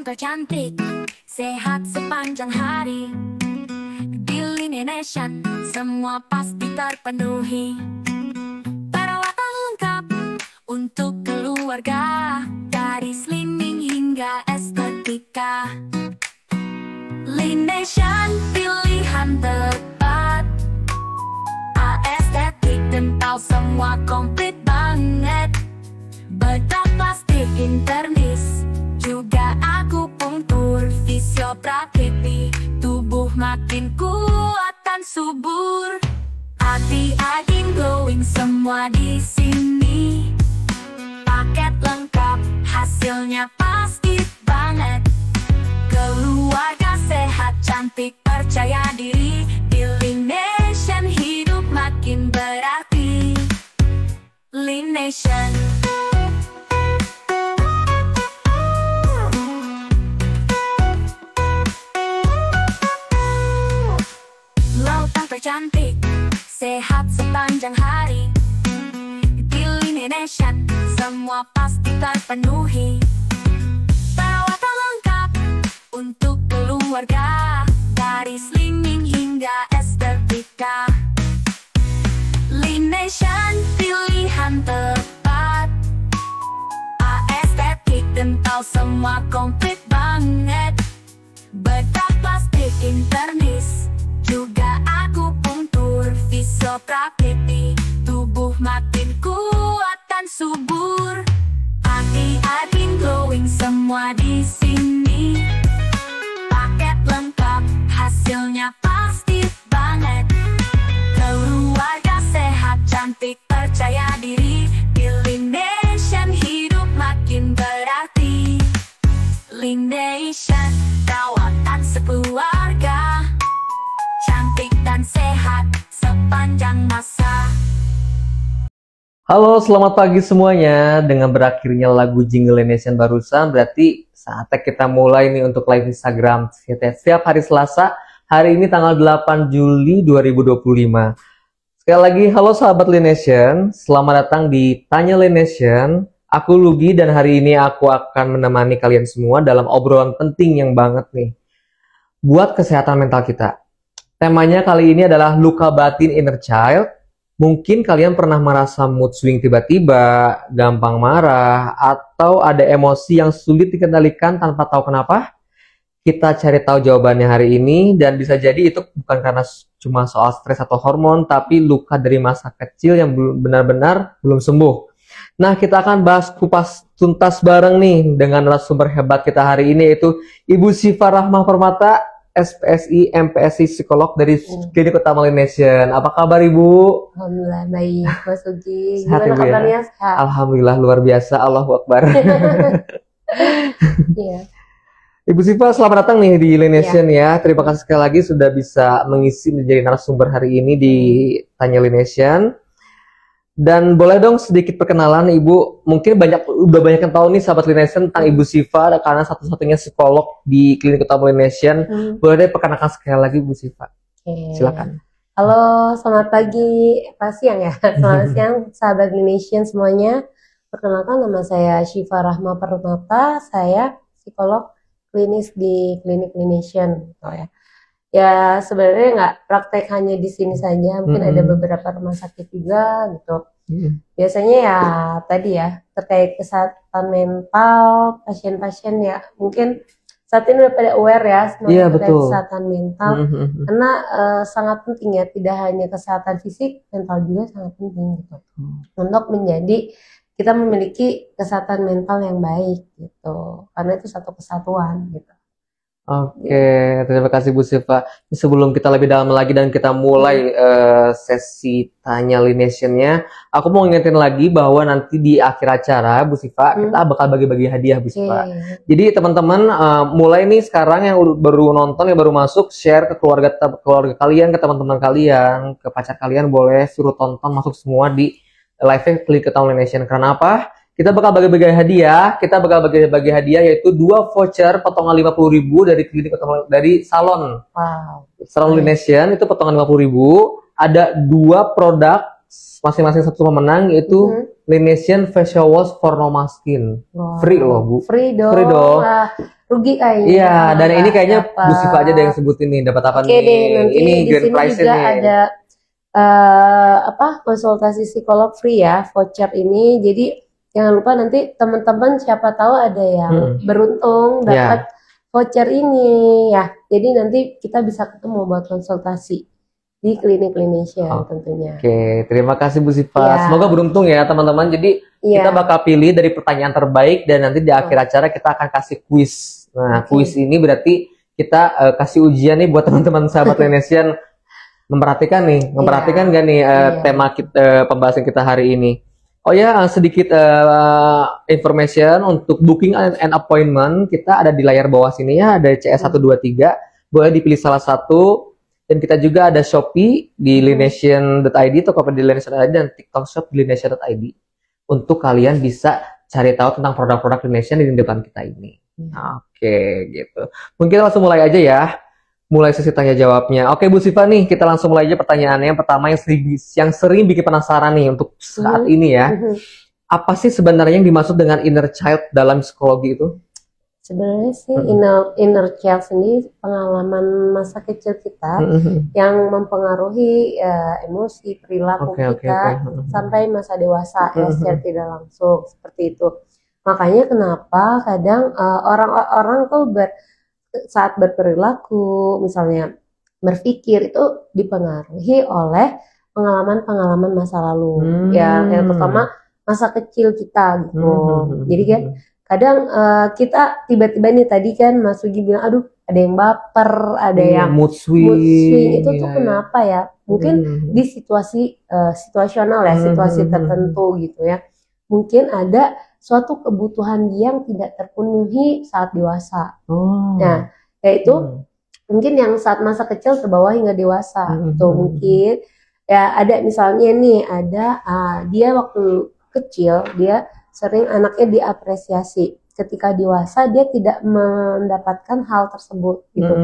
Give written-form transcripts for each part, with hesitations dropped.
tercantik, sehat sepanjang hari. Di Lini Nation, semua pasti terpenuhi. Perawatan lengkap untuk keluarga, dari slimming hingga estetika. Lini Nation, pilihan tepat. Estetik dental semua komplit banget. Bedah plastik internis, juga akupunktur, fisioterapi, tubuh makin kuat dan subur. Hati-hati glowing semua di sini. Paket lengkap, hasilnya pasti banget. Keluarga sehat, cantik, percaya diri. Di Lini Nation hidup makin berarti. Lini Nation. Cantik, sehat sepanjang hari. Di Lini Nation, semua pasti terpenuhi. Perawatan lengkap untuk keluarga, dari slimming hingga estetika. Lini Nation, pilihan tepat. Estetik dental semua komplit banget. Bedah plastik internis, juga akupunktur, fisioterapi, tubuh makin kuat dan subur. Hati-hati glowing semua di sini. Paket lengkap, hasilnya pasti banget. Keluarga sehat, cantik, percaya diri. Di Lini Nation hidup makin berarti. Lini Nation, rawatan sekeluarga, cantik dan sehat sepanjang masa. Halo, selamat pagi semuanya. Dengan berakhirnya lagu Jingle Lini Nation barusan, berarti saatnya kita mulai nih untuk live Instagram setiap hari Selasa. Hari ini tanggal 8 Juli 2025. Sekali lagi, halo sahabat Lini Nation. Selamat datang di Tanya Lini Nation. Aku Lugi dan hari ini aku akan menemani kalian semua dalam obrolan penting yang banget nih buat kesehatan mental kita. Temanya kali ini adalah luka batin inner child. Mungkin kalian pernah merasa mood swing tiba-tiba, gampang marah, atau ada emosi yang sulit dikendalikan tanpa tahu kenapa. Kita cari tahu jawabannya hari ini, dan bisa jadi itu bukan karena cuma soal stres atau hormon, tapi luka dari masa kecil yang benar-benar belum sembuh. Nah, kita akan bahas kupas tuntas bareng nih dengan narasumber hebat kita hari ini, yaitu Ibu Syifa Rahma Permata, SPSI, MPSI, psikolog dari Klinik Utama Lini Nation. Apa kabar Ibu? Alhamdulillah baik, Mas Ugi. Sehat, Gimana Ibu, ya? kabarnya? Sehat. Alhamdulillah luar biasa, Allahu Akbar. Iya. Ibu Syifa, selamat datang nih di Lini Nation ya. Terima kasih sekali lagi sudah bisa mengisi menjadi narasumber hari ini di Tanya Lini Nation. Dan boleh dong sedikit perkenalan Ibu. Mungkin udah banyak yang tahu nih sahabat Lini Nation tentang Ibu Syifa karena satu-satunya psikolog di Klinik Utama Lini Nation. Boleh deh perkenalkan sekali lagi Ibu Syifa. Silakan. Halo, selamat pagi. Siang ya? Selamat siang sahabat Lini Nation semuanya. Perkenalkan, nama saya Syifa Rahma Permata. Saya psikolog klinis di Klinik Lini Nation. Oh ya. Ya sebenarnya nggak praktek hanya di sini saja, mungkin ada beberapa rumah sakit juga gitu. Biasanya ya tadi ya terkait kesehatan mental pasien-pasien ya, mungkin saat ini udah pada aware ya semuanya terkait kesehatan mental, karena sangat penting ya, tidak hanya kesehatan fisik, mental juga sangat penting gitu untuk menjadi kita memiliki kesehatan mental yang baik gitu, karena itu satu kesatuan gitu. Oke, terima kasih Bu Syifa. Sebelum kita lebih dalam lagi dan kita mulai sesi Tanya Lini Nation-nya, aku mau ngingetin lagi bahwa nanti di akhir acara Bu Syifa kita bakal bagi-bagi hadiah Bu Syifa. Jadi teman-teman mulai nih sekarang yang baru nonton, yang baru masuk, share ke keluarga kalian, ke teman-teman kalian, ke pacar kalian, boleh suruh tonton masuk semua di live Klinik Utama Lini Nation. Karena apa? Kita bakal bagi-bagi hadiah. Kita bakal bagi-bagi hadiah yaitu 2 voucher potongan 50.000 dari klinik dari salon. Wow. Salon Lini Nation itu potongan 50.000. Ada 2 produk masing-masing satu pemenang, yaitu Laination Facial Wash for Normal Skin. Wow. Free loh, Bu. Free dong. Free dong. Rugi kayaknya. Iya, dan ini kayaknya dapat. Bu Siva aja deh yang sebutin nih, dapat apa Oke nih? deh, nanti Ini di grand sini prize juga nih. ada konsultasi psikolog free ya, voucher ini. Jadi jangan lupa nanti teman-teman siapa tahu ada yang beruntung dapat voucher ini ya. Jadi nanti kita bisa ketemu buat konsultasi di klinik Laination tentunya. Oke, terima kasih Bu Siva. Ya. Semoga beruntung ya teman-teman. Jadi kita bakal pilih dari pertanyaan terbaik dan nanti di akhir acara kita akan kasih kuis. Nah, kuis ini berarti kita kasih ujian nih buat teman-teman sahabat Laination memperhatikan gak nih tema kita, pembahasan kita hari ini. Oh ya, sedikit information untuk booking and appointment kita ada di layar bawah sini ya, ada CS123, boleh dipilih salah satu. Dan kita juga ada Shopee di Laination.id, Tokopedia di Laination.id, dan TikTok Shop di Laination.id untuk kalian bisa cari tahu tentang produk-produk Laination di depan kita ini. Oke, gitu. Mungkin langsung mulai aja ya. Mulai sesi tanya jawabnya. Oke Bu Siva nih, kita langsung mulai aja pertanyaannya. Yang pertama yang sering bikin penasaran nih untuk saat ini ya. Apa sih sebenarnya yang dimaksud dengan inner child dalam psikologi itu? Sebenarnya sih inner child sendiri pengalaman masa kecil kita yang mempengaruhi emosi, perilaku kita sampai masa dewasa ya, secara tidak langsung seperti itu. Makanya kenapa kadang orang-orang tuh saat berperilaku, misalnya berpikir, itu dipengaruhi oleh pengalaman-pengalaman masa lalu. Ya, yang pertama masa kecil kita gitu. Jadi kan kadang kita tiba-tiba nih, tadi kan Mas Sugi bilang, aduh ada yang baper, ada yang mood swing. Itu tuh kenapa ya? Mungkin di situasional ya, situasi tertentu gitu ya. Mungkin ada suatu kebutuhan dia yang tidak terpenuhi saat dewasa. Nah, yaitu mungkin yang saat masa kecil terbawa hingga dewasa. Tuh mungkin ya ada misalnya nih, ada dia waktu kecil dia sering anaknya diapresiasi. Ketika dewasa dia tidak mendapatkan hal tersebut gitu.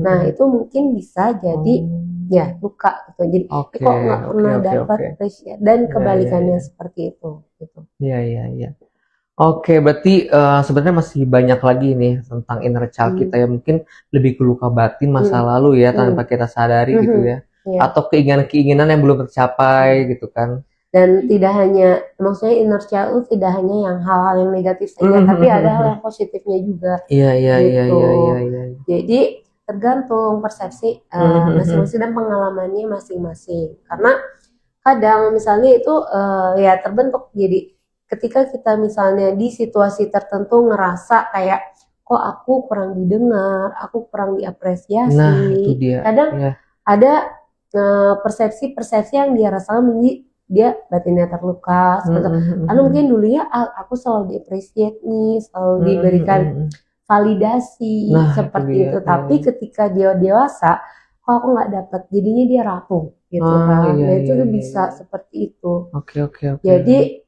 Nah, itu mungkin bisa jadi ya luka gitu. Jadi kok nggak pernah dapat apresiasi, dan kebalikannya seperti itu gitu. Iya. Oke, berarti sebenarnya masih banyak lagi nih tentang inner child kita ya, mungkin lebih ke luka batin masa lalu ya, tanpa kita sadari gitu ya. Atau keinginan-keinginan yang belum tercapai gitu kan. Dan tidak hanya, maksudnya inner child itu tidak hanya yang hal-hal yang negatif saja, tapi ada hal yang positifnya juga. Iya. Jadi tergantung persepsi masing-masing dan pengalamannya masing-masing. Karena kadang misalnya itu ya terbentuk, jadi ketika kita misalnya di situasi tertentu ngerasa kayak kok aku kurang didengar, aku kurang diapresiasi. Nah, itu dia. Kadang ada persepsi-persepsi yang dia rasakan, dia batinnya terluka. Lalu mungkin dulunya aku selalu di-appreciate nih, selalu diberikan validasi seperti itu. Tapi ketika dia dewasa, kok aku nggak dapat, jadinya dia rapuh gitu kan. Nah, itu bisa seperti itu. Oke. Jadi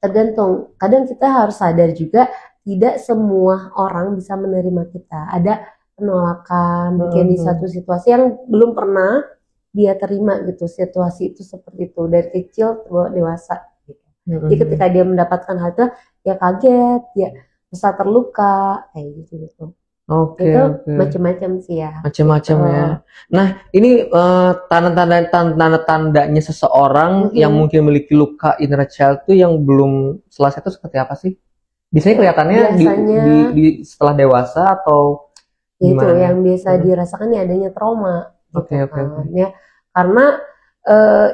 tergantung. Kadang kita harus sadar juga tidak semua orang bisa menerima kita. Ada penolakan mungkin di satu situasi yang belum pernah dia terima gitu, situasi itu seperti itu dari kecil ke dewasa gitu. Jadi ketika dia mendapatkan hal itu, dia kaget, dia bisa terluka kayak gitu. Itu macam-macam sih ya. Macam-macam ya. Nah, ini tanda-tandanya seseorang yang mungkin memiliki luka inner child tuh yang belum selesai itu seperti apa sih? Biasanya kelihatannya di setelah dewasa atau itu yang biasa dirasakan ya adanya trauma. Oke. Ya, karena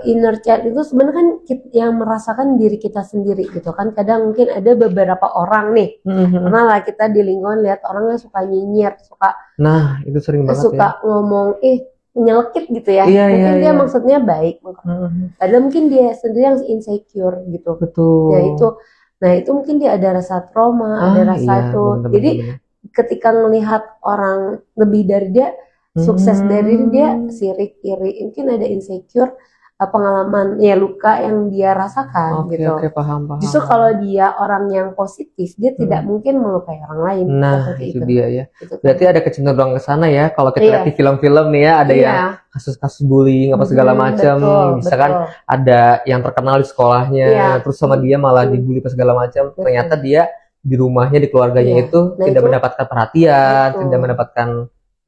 inner child itu sebenarnya kan yang merasakan diri kita sendiri gitu kan. Kadang mungkin ada beberapa orang nih, pernah lah kita di lingkungan lihat orang yang suka nyinyir, itu sering banget suka ngomong nyelekit gitu ya. Mungkin dia maksudnya baik, padahal mungkin dia sendiri yang insecure gitu. Betul. Nah itu mungkin dia ada rasa trauma, ada rasa itu. Jadi ketika melihat orang lebih dari dia sukses, dari dia sirik, iri, mungkin ada insecure, pengalaman ya luka yang dia rasakan Oke, gitu. oke, paham. Justru kalau dia orang yang positif, dia tidak mungkin melukai orang lain. Nah, seperti itu dia ya. Gitu kan. Berarti ada kecenderungan ke sana ya. Kalau kita Iya. lihat di film-film nih ya, ada Iya. yang kasus-kasus bullying apa segala macam. Misalkan ada yang terkenal di sekolahnya, Iya. terus sama dia malah dibully apa segala macam. Betul. Ternyata dia di rumahnya, di keluarganya Iya. itu Nah, tidak itu- mendapatkan perhatian, Betul. tidak mendapatkan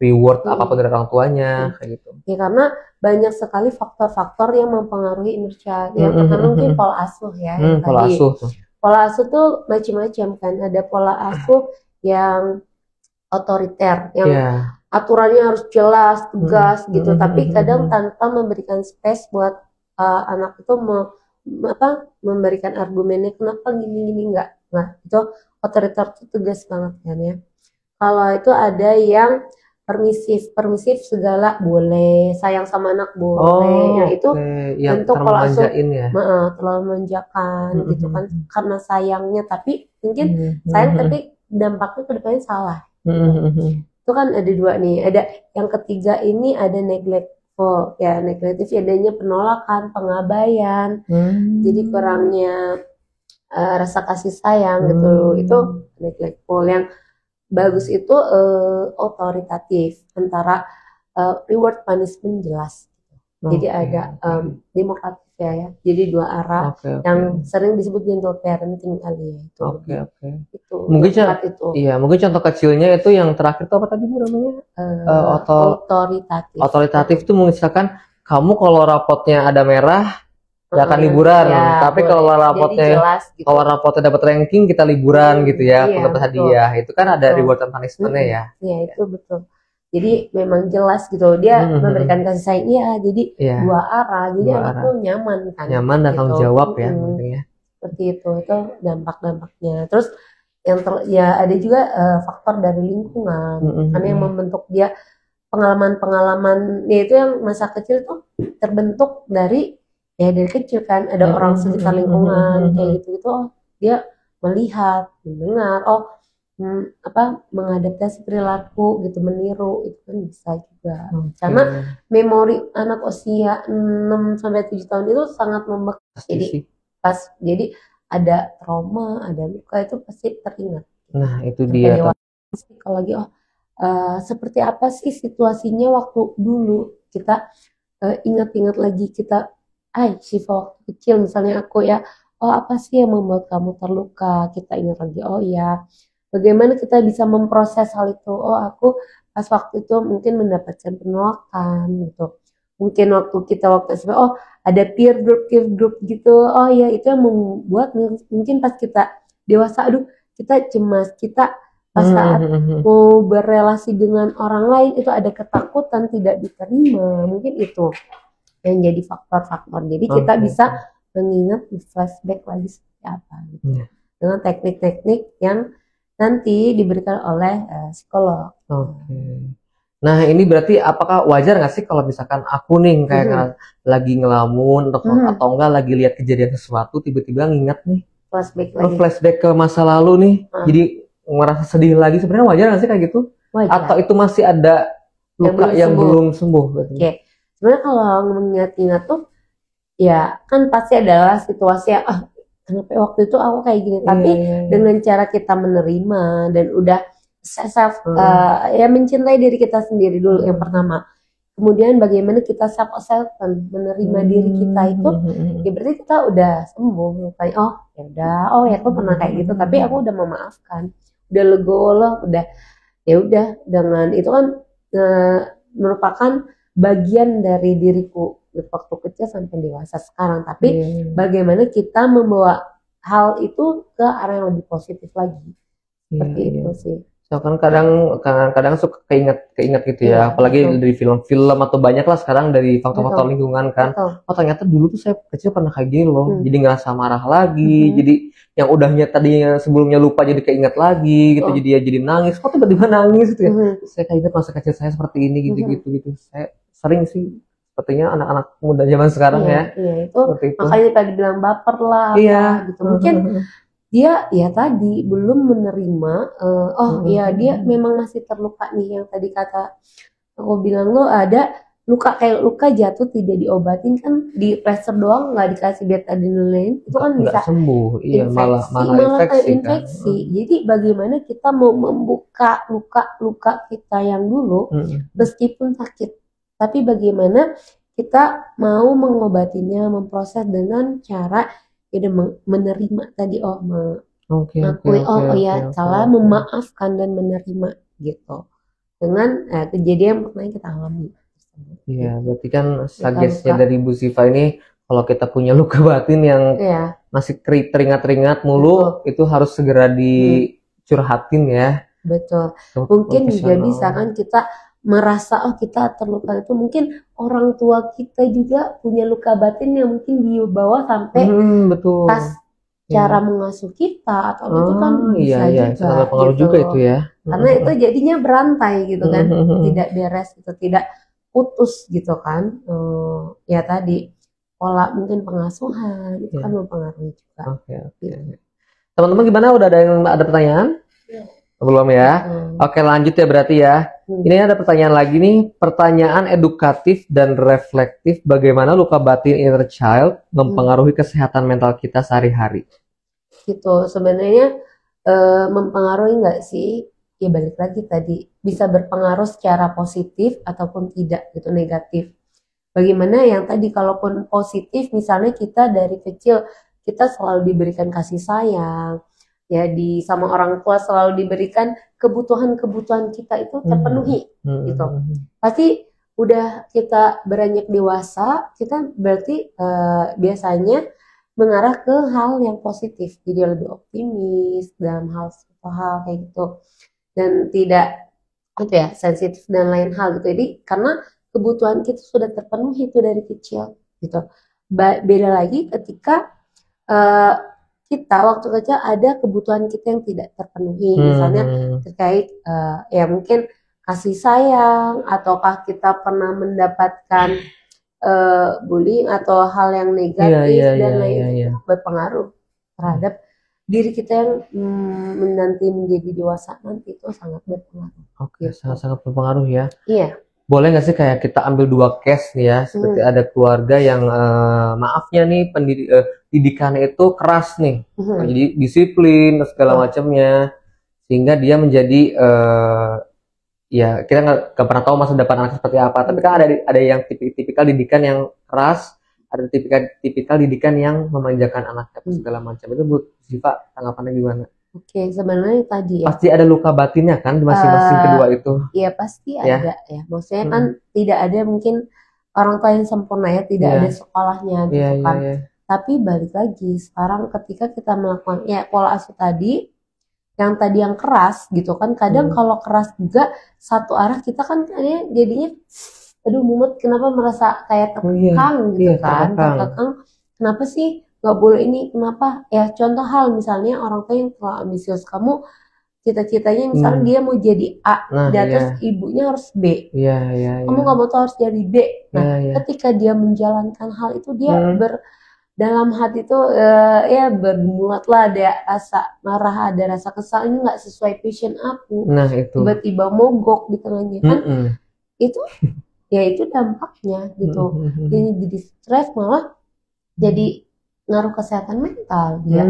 reward Hmm. apapun dari orang tuanya, kayak gitu. Ya karena banyak sekali faktor-faktor yang mempengaruhi inner child. Yang pertama mungkin pola asuh ya. yang Pola tadi. asuh tuh. Pola asuh tuh macam-macam kan. Ada pola asuh yang otoriter, yang Iya. aturannya harus jelas, tegas gitu. Hmm. Tapi kadang tanpa memberikan space buat anak itu memberikan argumennya kenapa gini-gini enggak. Nah, itu otoriter itu tegas banget kan ya. Kalau itu ada yang permisif segala boleh, sayang sama anak boleh. Ya itu yang bentuk pola asuh. termanjain ya. Terlalu memanjakan gitu kan karena sayangnya, tapi mungkin sayang tapi dampaknya ke depannya salah. Itu kan ada dua nih. Ada yang ketiga ini ada neglectful ya, neglective adanya penolakan, pengabaian. Jadi kurangnya rasa kasih sayang gitu. Itu neglectful. Yang bagus itu otoritatif, antara reward punishment jelas. Jadi ada demokratif ya. Jadi dua arah yang sering disebut gentle parenting kali ya itu. Itu. Mungkin mungkin contoh kecilnya itu yang terakhir itu apa tadi Bu namanya? Otoritatif. Otoritatif itu misalkan kamu kalau rapotnya ada merah gak akan liburan, tapi kalau rapotnya gitu. Kalau rapotnya dapat ranking kita liburan gitu ya, dapat hadiah. Itu kan ada reward dan punishment-nya ya. Iya, itu betul. Jadi memang jelas gitu, dia memberikan kasih sayang, jadi dua arah, jadi anak tuh nyaman kan. Nyaman dan tanggung jawab ya pentingnya. Seperti itu dampak-dampaknya. Terus yang ada juga faktor dari lingkungan, karena yang membentuk dia pengalaman-pengalaman, itu yang masa kecil tuh terbentuk dari kecil kan, ada orang sekitar lingkungan kayak gitu, dia melihat, mendengar, mengadaptasi perilaku gitu, meniru, itu kan bisa juga. Karena memori anak usia 6 sampai 7 tahun itu sangat membekas. Jadi ada trauma, ada luka itu pasti teringat. Nah, itu dia. Kalau lagi seperti apa sih situasinya waktu dulu, kita ingat-ingat lagi, kita Syifa waktu kecil misalnya aku ya, apa sih yang membuat kamu terluka, kita ingat lagi, bagaimana kita bisa memproses hal itu, aku pas waktu itu mungkin mendapatkan penolakan gitu, mungkin waktu SMP, ada peer group gitu, itu yang membuat mungkin pas kita dewasa, kita cemas, kita pas saat mau berrelasi dengan orang lain itu ada ketakutan, tidak diterima, mungkin itu yang jadi faktor-faktor. Jadi kita bisa mengingat flashback lagi seperti apa gitu. Dengan teknik-teknik yang nanti diberikan oleh psikolog. Nah, ini berarti apakah wajar nggak sih kalau misalkan aku nih kayak lagi ngelamun atau enggak lagi lihat kejadian sesuatu, tiba-tiba ngingat nih flashback ke masa lalu nih, jadi ngerasa sedih lagi, sebenarnya wajar nggak sih kayak gitu? Wajar. Atau itu masih ada luka yang belum sembuh? Sebenarnya kalau mengingat-ingat tuh ya kan pasti adalah situasi yang kenapa waktu itu aku kayak gini, tapi dengan cara kita menerima dan udah self mencintai diri kita sendiri dulu yang pertama, kemudian bagaimana kita self acceptance, menerima diri kita itu, ya berarti kita udah sembuh, aku pernah kayak gitu, tapi aku udah memaafkan, udah legowo loh, udah dengan itu kan merupakan bagian dari diriku waktu kecil sampai dewasa sekarang, tapi bagaimana kita membawa hal itu ke arah yang lebih positif lagi, seperti itu sih. Kan kadang suka keinget gitu ya, apalagi dari film-film atau banyak lah sekarang dari faktor-faktor lingkungan kan. Ternyata dulu tuh saya kecil pernah kayak gini loh, jadi ngerasa marah lagi, jadi yang udahnya tadinya sebelumnya lupa jadi keinget lagi gitu, jadi nangis, kok tiba-tiba nangis gitu ya. Saya keinget masa kecil saya seperti ini gitu. Saya sering sih, sepertinya anak-anak muda zaman sekarang itu makanya tadi bilang baper lah gitu, mungkin dia tadi belum menerima dia memang masih terluka nih, yang tadi kata aku bilang lo ada luka kayak luka jatuh tidak diobatin kan, di plester doang nggak dikasih betadine itu kan nggak bisa sembuh, iya malah kayak infeksi kan. infeksi. Jadi bagaimana kita mau membuka luka-luka kita yang dulu meskipun sakit, tapi bagaimana kita mau mengobatinya, memproses dengan cara ya menerima tadi, mengakui salah, memaafkan dan menerima gitu dengan kejadian pernah kita alami. Iya, berarti kan suggestnya dari Bu Siva ini, kalau kita punya luka batin yang masih teringat-teringat mulu, itu harus segera dicurhatin ya. Betul. Mungkin juga bisa kan kita merasa kita terluka itu, mungkin orang tua kita juga punya luka batin yang mungkin dibawa sampai pas cara mengasuh kita atau itu kan bisa juga. Sangat pengaruh juga itu ya. Karena itu jadinya berantai gitu kan, tidak beres gitu, tidak putus gitu kan. Ya tadi pola mungkin pengasuhan itu kan mempengaruhi juga. Teman-teman gimana? Udah ada pertanyaan? Belum ya? Oke, lanjut ya berarti ya. Ini ada pertanyaan lagi nih, pertanyaan edukatif dan reflektif, bagaimana luka batin inner child mempengaruhi kesehatan mental kita sehari-hari? Gitu, sebenarnya mempengaruhi nggak sih? Ya balik lagi tadi, bisa berpengaruh secara positif ataupun tidak gitu, negatif. Bagaimana yang tadi, kalaupun positif misalnya kita dari kecil kita selalu diberikan kasih sayang, ya sama orang tua selalu diberikan kebutuhan-kebutuhan kita itu terpenuhi gitu. Pasti udah kita beranjak dewasa, kita berarti biasanya mengarah ke hal yang positif, jadi lebih optimis dalam hal kayak gitu, dan tidak sensitif dan lain hal gitu. Jadi karena kebutuhan kita sudah terpenuhi itu dari kecil gitu. Beda lagi ketika kita waktu kecil ada kebutuhan kita yang tidak terpenuhi, misalnya terkait ya mungkin kasih sayang, ataukah kita pernah mendapatkan bullying atau hal yang negatif dan lain berpengaruh terhadap diri kita yang nanti menjadi dewasa nanti, itu sangat berpengaruh. Sangat berpengaruh ya. Iya. Boleh nggak sih kayak kita ambil 2 case nih ya, seperti ada keluarga yang maafnya nih didikannya itu keras nih, jadi disiplin dan segala macamnya, sehingga dia menjadi ya kita nggak pernah tahu masa depan anak seperti apa, tapi kan ada yang tipikal didikan yang keras, ada tipikal didikan yang memanjakan anaknya segala macam. Itu Bu Siva tanggapannya gimana? Oke, sebenarnya tadi ya pasti ada luka batinnya kan di masing-masing kedua itu. Iya pasti ada ya. Maksudnya kan tidak ada mungkin orang tua yang sempurna ya, tidak ada sekolahnya gitu kan. Tapi balik lagi sekarang ketika kita melakukan pola asuh tadi, yang tadi yang keras gitu kan, kadang kalau keras juga satu arah kita kan jadinya aduh mumet, kenapa merasa kayak terkekang gitu kan, terkekang, kenapa sih nggak boleh ini, kenapa ya? Contoh hal misalnya orang tua yang terlalu ambisius, kamu cita-citanya misalnya dia mau jadi A, terus ibunya harus B, kamu nggak mau tahu harus jadi B. Ketika dia menjalankan hal itu, dia dalam hati itu bermulat lah, ada rasa marah, ada rasa kesal, ini nggak sesuai passion aku, tiba-tiba mogok di tengahnya kan, itu ya itu dampaknya gitu. Jadi stres, malah jadi ngaruh kesehatan mental dia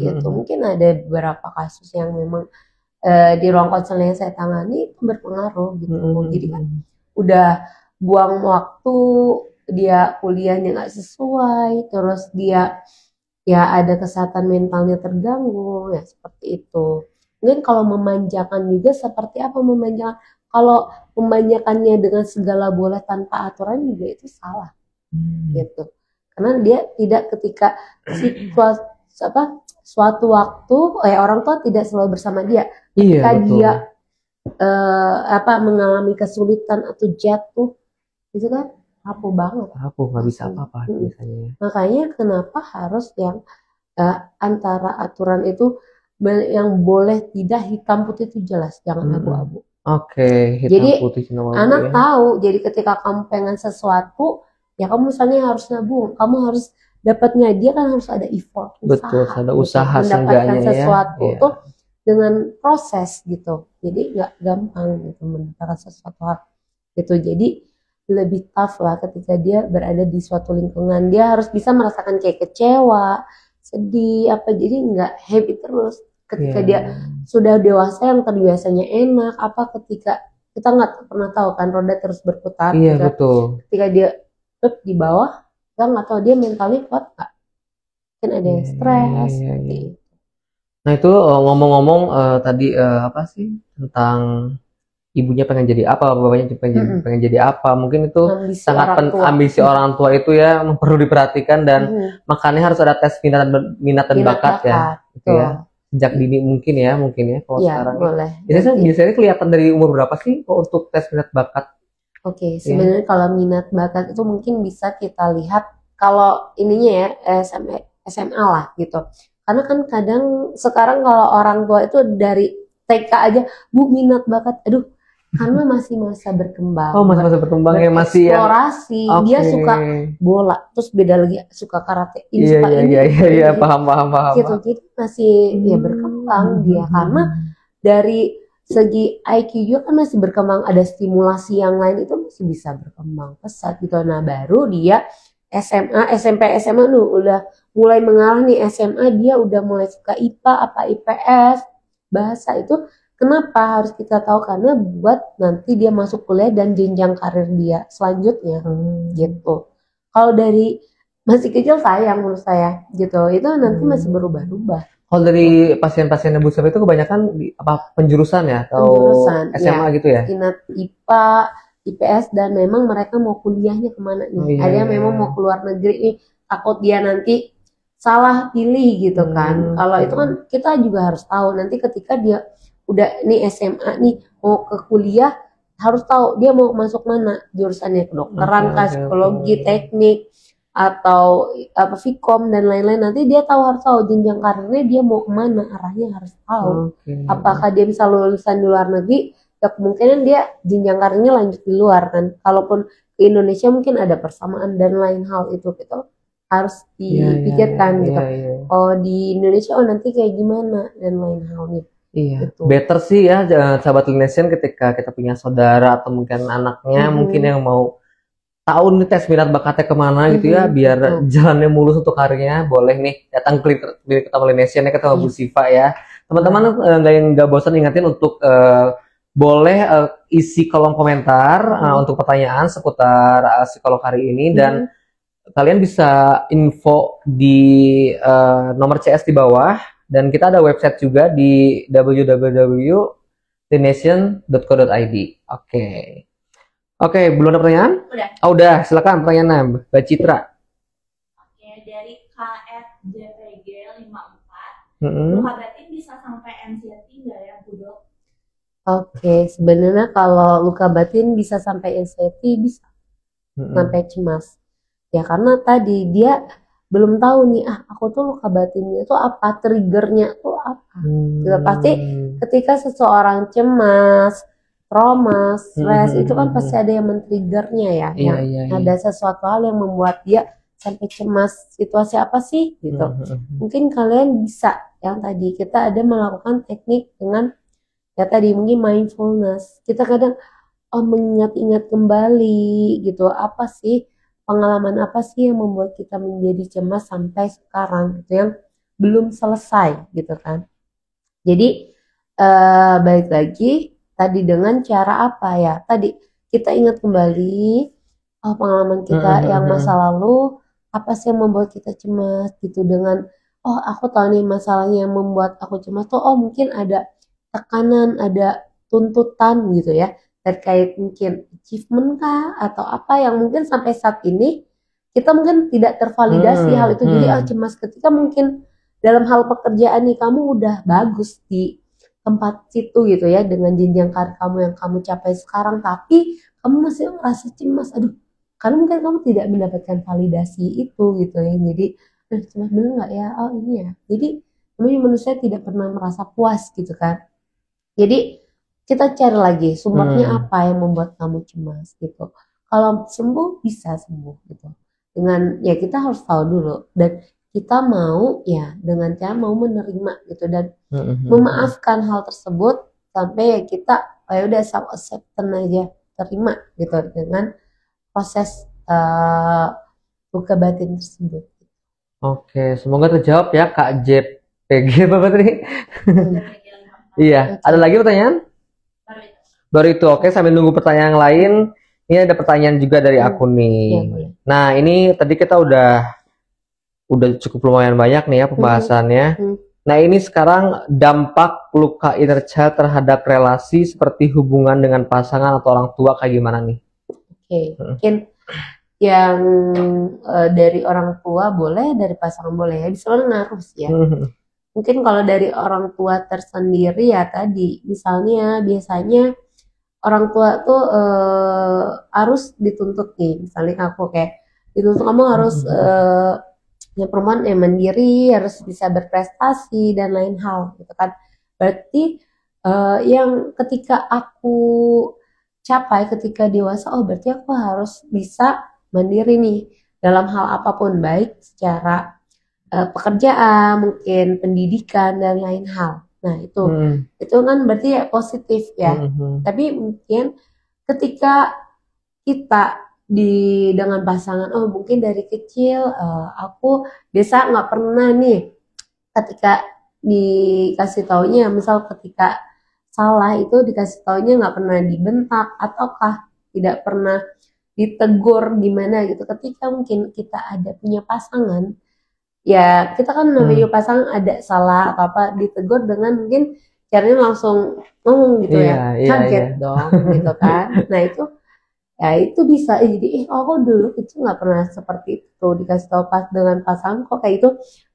gitu. Mungkin ada beberapa kasus yang memang di ruang konseling yang saya tangani itu berpengaruh gitu. Jadi kan udah buang waktu, dia kuliahnya nggak sesuai, terus dia ya ada kesehatan mentalnya terganggu ya, seperti itu. Mungkin kalau memanjakan juga seperti apa memanjakan, kalau memanjakannya dengan segala boleh tanpa aturan juga itu salah gitu. Karena dia tidak, ketika suatu waktu orang tua tidak selalu bersama dia, ketika dia mengalami kesulitan atau jatuh, itu kan rapuh banget, nggak bisa apa-apa biasanya. Makanya kenapa harus yang antara aturan itu yang boleh tidak, hitam putih itu jelas, jangan abu-abu. Hitam jadi putih anak tahu, jadi ketika kamu pengen sesuatu ya kamu misalnya harus nabung, kamu harus dapatnya, dia kan harus ada effort, ada usaha mendapatkan sesuatu itu dengan proses gitu. Jadi nggak gampang gitu mendapatkan sesuatu hal gitu. Jadi lebih tough lah ketika dia berada di suatu lingkungan. Dia harus bisa merasakan kayak kecewa, sedih, apa, jadi nggak happy terus. Ketika Iya. dia sudah dewasa yang terbiasanya enak, apa ketika kita nggak pernah tahu kan roda terus berputar. Iya, Ketika, betul. ketika dia di bawah, kita nggak tahu dia mentalnya kuat nggak. Mungkin ada yang Iya, stres. iya, iya. seperti itu. Nah itu ngomong-ngomong tadi apa sih tentang ibunya pengen jadi apa, bapaknya pengen jadi apa, mungkin itu Ambisi sangat orang tua. ambisi orang tua itu ya perlu diperhatikan dan Mhm. makanya harus ada tes minat dan bakat ya, gitu betul. ya. Sejak dini mungkin ya kalau Iya, sekarang. boleh. Biasanya kelihatan dari umur berapa sih untuk tes minat bakat? Oke, sebenarnya kalau minat bakat itu mungkin bisa kita lihat kalau ininya ya SMA lah gitu. Karena kan kadang sekarang kalau orang tua itu dari TK aja, Bu minat bakat, aduh, karena masih masa berkembang. Oh, masa berkembang ya, masih yang Eksplorasi, dia suka bola, terus beda lagi suka karate, ini suka ini. Iya, paham. Gitu, jadi masih ya berkembang dia karena dari segi IQ juga kan masih berkembang, ada stimulasi yang lain itu masih bisa berkembang pesat gitu. Nah baru dia SMA, SMP, SMA udah mulai mengarah nih, SMA dia udah mulai suka IPA apa IPS, bahasa itu. Kenapa harus kita tahu? Karena buat nanti dia masuk kuliah dan jenjang karir dia selanjutnya gitu. Kalau dari masih kecil sayang menurut saya gitu, itu nanti masih berubah-ubah. Kalau dari pasien-pasien yang booster itu kebanyakan penjurusan ya atau Penjurusan, SMA ya. gitu ya? Minat IPA, IPS, dan memang mereka mau kuliahnya kemana nih? Ada yang memang mau keluar negeri nih, takut dia nanti salah pilih gitu kan. Kalau itu kan kita juga harus tahu nanti ketika dia udah nih SMA nih mau ke kuliah, harus tahu dia mau masuk mana jurusannya, kedokteran, psikologi, teknik, atau apa Vkom dan lain-lain. Nanti dia harus tahu jenjang karirnya dia mau kemana, arahnya harus tahu. Apakah dia bisa lulusan di luar negeri, ya kemungkinan dia jenjang karirnya lanjut di luar kan. Kalaupun ke Indonesia mungkin ada persamaan dan lain hal itu gitu harus dipikirkan gitu. Oh di Indonesia nanti kayak gimana dan lain halnya. Iya, gitu. Better sih ya sahabat Linesian ketika kita punya saudara atau mungkin anaknya mungkin yang mau tahu nih tes minat bakatnya kemana gitu ya, biar jalannya mulus untuk karirnya, boleh nih datang ke klinik utama Linesian ya, ketemu Bu Siva ya. Teman-teman nggak bosan ingetin untuk boleh isi kolom komentar untuk pertanyaan seputar psikolog hari ini, dan kalian bisa info di nomor CS di bawah, dan kita ada website juga di www.linesian.co.id. Oke, belum ada pertanyaan? Udah. Udah, silakan pertanyaannya, Mbak Citra. Oke, dari KFJPG54. Luka batin bisa sampai anxiety nggak ya, Bu Dok? Oke, sebenarnya kalau luka batin bisa sampai anxiety, bisa sampai cemas. Ya karena tadi dia belum tahu nih, aku tuh luka batinnya tuh apa, triggernya tuh apa. Gitu. Pasti ketika seseorang cemas, trauma, stres, itu kan pasti ada yang men-triggernya ya. Ada sesuatu hal yang membuat dia sampai cemas. Situasi apa sih gitu. Mungkin kalian bisa yang tadi kita ada melakukan teknik dengan ya tadi mungkin mindfulness. Kita kadang mengingat-ingat kembali gitu, apa sih pengalaman apa sih yang membuat kita menjadi cemas sampai sekarang gitu, yang belum selesai gitu kan. Jadi balik lagi tadi dengan cara apa ya, tadi kita ingat kembali pengalaman kita yang masa lalu, apa sih yang membuat kita cemas gitu, dengan aku tahu nih masalahnya yang membuat aku cemas tuh mungkin ada tekanan, ada tuntutan gitu ya, terkait mungkin achievement kah atau apa yang mungkin sampai saat ini kita mungkin tidak tervalidasi hal itu. Jadi cemas ketika mungkin dalam hal pekerjaan nih kamu udah bagus di tempat situ gitu ya, dengan jenjang karir kamu yang kamu capai sekarang, tapi kamu masih merasa cemas, karena mungkin kamu tidak mendapatkan validasi itu gitu ya. Jadi cemas bener nggak ya, ini ya. Jadi manusia tidak pernah merasa puas gitu kan. Jadi kita cari lagi sumbernya apa yang membuat kamu cemas gitu. Kalau sembuh bisa sembuh gitu. Dengan ya kita harus tahu dulu, dan kita mau ya dengan cara mau menerima gitu, dan memaafkan hal tersebut sampai ya kita udah self acceptance aja, terima gitu dengan proses luka batin tersebut. Oke, semoga terjawab ya Kak JPG Bapak tadi. Iya, ada lagi pertanyaan? Baru itu. Oke, sambil nunggu pertanyaan yang lain, ini ada pertanyaan juga dari aku nih. Iya, boleh. Nah, ini tadi kita udah cukup lumayan banyak nih ya pembahasannya. Nah, ini sekarang dampak luka inner child terhadap relasi seperti hubungan dengan pasangan atau orang tua kayak gimana nih? Oke, mungkin yang dari orang tua boleh, dari pasangan boleh ya, bisa ngaruh sih ya. Mungkin kalau dari orang tua tersendiri ya tadi, misalnya biasanya orang tua tuh harus dituntut nih, misalnya aku kayak dituntut kamu harus ya perempuan yang mandiri, harus bisa berprestasi dan lain hal gitu kan. Berarti yang ketika aku capai ketika dewasa, oh berarti aku harus bisa mandiri nih dalam hal apapun, baik secara pekerjaan, mungkin pendidikan dan lain hal. Nah itu kan berarti ya positif ya. Tapi mungkin ketika kita dengan pasangan, oh mungkin dari kecil aku biasa nggak pernah nih ketika dikasih taunya, misal ketika salah itu dikasih taunya nggak pernah dibentak ataukah tidak pernah ditegur gimana gitu. Ketika mungkin kita ada punya pasangan, ya kita kan namanya pasangan ada salah atau apa ditegur dengan mungkin caranya langsung ngomong gitu ya, kaget dong gitu kan. Nah itu ya itu bisa jadi aku dulu kecil nggak pernah seperti itu, dikasih tahu pas dengan pasangan kok kayak itu,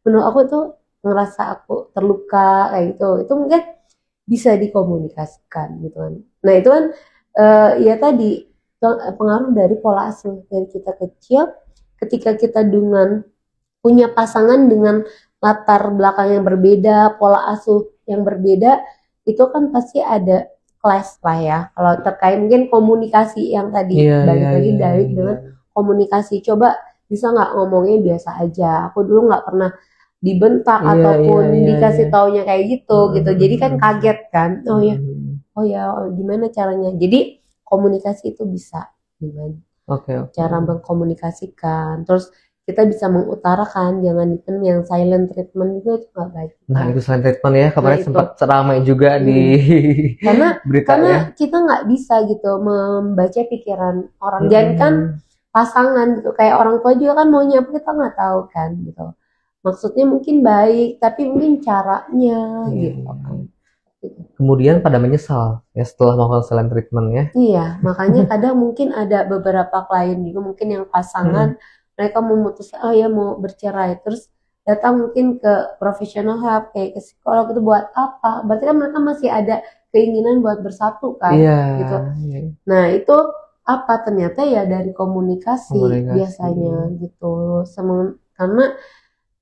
menurut aku tuh ngerasa aku terluka kayak gitu. Itu mungkin bisa dikomunikasikan gitu kan. Nah itu kan ya tadi pengaruh dari pola asuh dari kita kecil. Ketika kita dengan punya pasangan dengan latar belakang yang berbeda, pola asuh yang berbeda, itu kan pasti ada clash lah ya. Kalau terkait mungkin komunikasi yang tadi balik lagi dari dengan komunikasi, coba bisa nggak ngomongnya biasa aja. Aku dulu nggak pernah dibentak ataupun dikasih taunya kayak gitu. Jadi kan kaget kan. Oh ya gimana caranya? Jadi komunikasi itu bisa dengan cara mengkomunikasikan. Terus kita bisa mengutarakan, jangan yang silent treatment juga baik. Nah itu silent treatment ya, kemarin sempat ramai juga di berita karena ya. Kita nggak bisa gitu membaca pikiran orang. Jangan kan pasangan gitu, kayak orang tua juga kan maunya apa kita nggak tahu kan gitu. Maksudnya mungkin baik, tapi mungkin caranya gitu kan. Kemudian pada menyesal ya setelah melakukan silent treatment ya. Iya, makanya kadang mungkin ada beberapa klien juga mungkin yang pasangan mereka memutuskan oh ya mau bercerai, terus datang mungkin ke professional help kayak ke psikolog, itu buat apa? Berarti kan mereka masih ada keinginan buat bersatu kan, gitu. Nah itu apa? Ternyata ya dari komunikasi. Biasanya gitu. Karena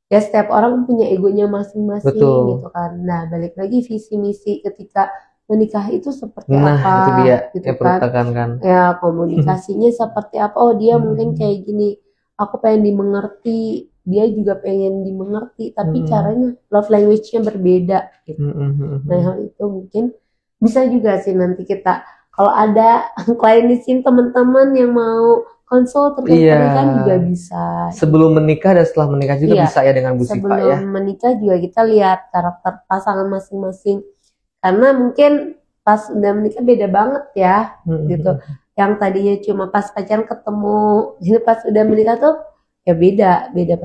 ya setiap orang punya egonya masing-masing gitu kan. Nah balik lagi visi misi ketika menikah itu seperti apa itu dia, gitu kan. Ya komunikasinya seperti apa? Oh dia mungkin kayak gini, aku pengen dimengerti, dia juga pengen dimengerti, tapi caranya love language-nya berbeda gitu. Nah hal itu mungkin bisa juga sih nanti kita kalau ada klien di sini teman-teman yang mau konsul terkait pernikahan juga bisa. Sebelum menikah dan setelah menikah juga bisa ya dengan Bu Siva ya. Sebelum menikah juga kita lihat karakter pasangan masing-masing. Karena mungkin pas udah menikah beda banget ya gitu. Yang tadinya cuma pas pacaran ketemu, jadi pas udah menikah tuh ya beda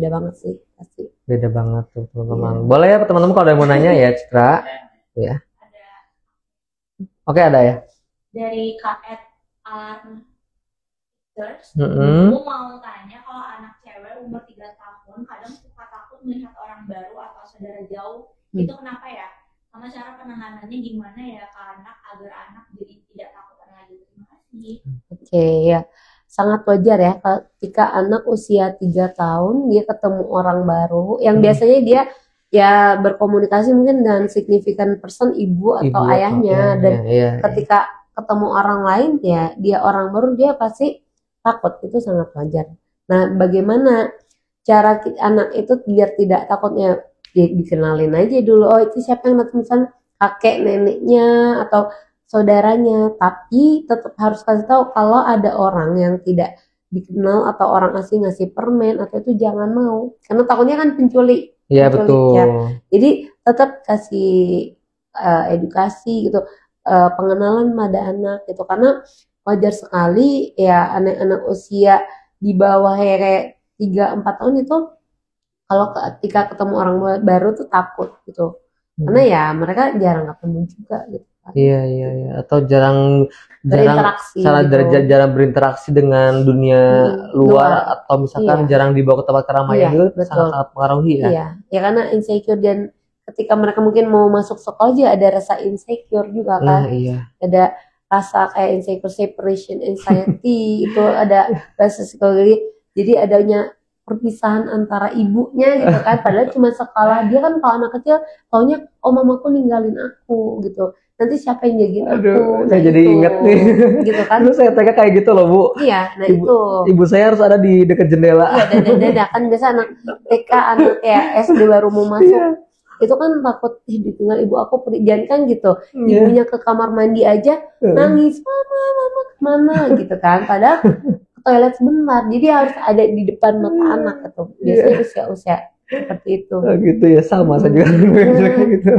banget sih pasti. Beda banget tuh teman-teman. Boleh ya teman-teman kalau ada yang mau nanya ya Citra. Ya. Oke ada ya. Dari Kak aku mau tanya, kalau anak cewek umur 3 tahun kadang suka takut melihat orang baru atau saudara jauh, itu kenapa ya? Sama cara penanganannya gimana ya ke anak agar anak jadi tidak takutan lagi? Terima kasih. Oke ya, sangat wajar ya ketika anak usia 3 tahun dia ketemu orang baru yang biasanya dia ya berkomunikasi mungkin dengan significant person ibu atau ayahnya dan ketika ketemu orang lain ya dia orang baru dia pasti takut, itu sangat wajar. Nah bagaimana cara anak itu biar tidak takutnya? Dikenalin aja dulu, oh itu siapa yang datang, misalnya kakek neneknya atau saudaranya, tapi tetap harus kasih tahu kalau ada orang yang tidak dikenal atau orang asing ngasih permen atau itu jangan mau, karena takutnya kan penculik Iya penculik betul. ya. Jadi tetap kasih edukasi gitu, pengenalan pada anak gitu, karena wajar sekali ya anak-anak usia di bawah kayak 3-4 tahun itu kalau ketika ketemu orang baru tuh takut gitu, karena ya mereka jarang ketemu juga gitu kan, Iya iya iya. Atau jarang berinteraksi jarang gitu. jarang berinteraksi dengan dunia luar, atau misalkan Iya. jarang dibawa ke tempat keramaian, Iya, itu betul. sangat-sangat mempengaruhi ya. Iya, ya karena insecure, dan ketika mereka mungkin mau masuk sekolah aja ada rasa insecure juga Nah kan, iya. ada rasa kayak insecure, separation anxiety itu ada bahasa psikologi, jadi adanya perpisahan antara ibunya gitu kan, padahal cuma sekolah. Dia kan kalau anak kecil taunya oh mamaku ninggalin aku gitu, nanti siapa yang jagain aku. Aduh, Nah saya jadi itu inget nih. gitu kan. Dulu saya tanya kayak gitu loh Bu. Iya, nah Ibu, itu ibu saya harus ada di dekat jendela. iya, dada kan biasa anak TK, anak kayak SD baru mau masuk itu kan takut ditinggal ibu aku pergi, jangan kan gitu, ibunya ke kamar mandi aja nangis, mama kemana gitu kan, padahal ke toilet sebentar, jadi harus ada di depan mata anak gitu, biasanya usia-usia seperti itu. Oh, gitu ya, sama saya juga kayak gitu.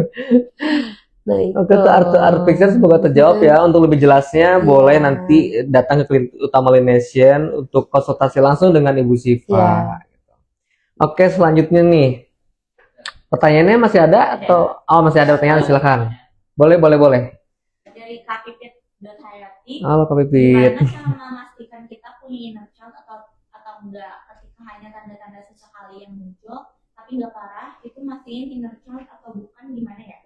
Nah itu Oke, Art Picture semoga terjawab ya. Untuk lebih jelasnya boleh nanti datang ke klinik utama Linesian untuk konsultasi langsung dengan Ibu Siva. Oke, selanjutnya nih. Pertanyaannya masih ada atau masih ada pertanyaan, silakan. Boleh. Dari kapipit.hayati, Halo Kak Pipit. gimana cara memastikan kita punya inner child atau enggak ketika hanya tanda-tanda sesekali yang muncul tapi nggak parah, itu mastiin inner child atau bukan, gimana ya?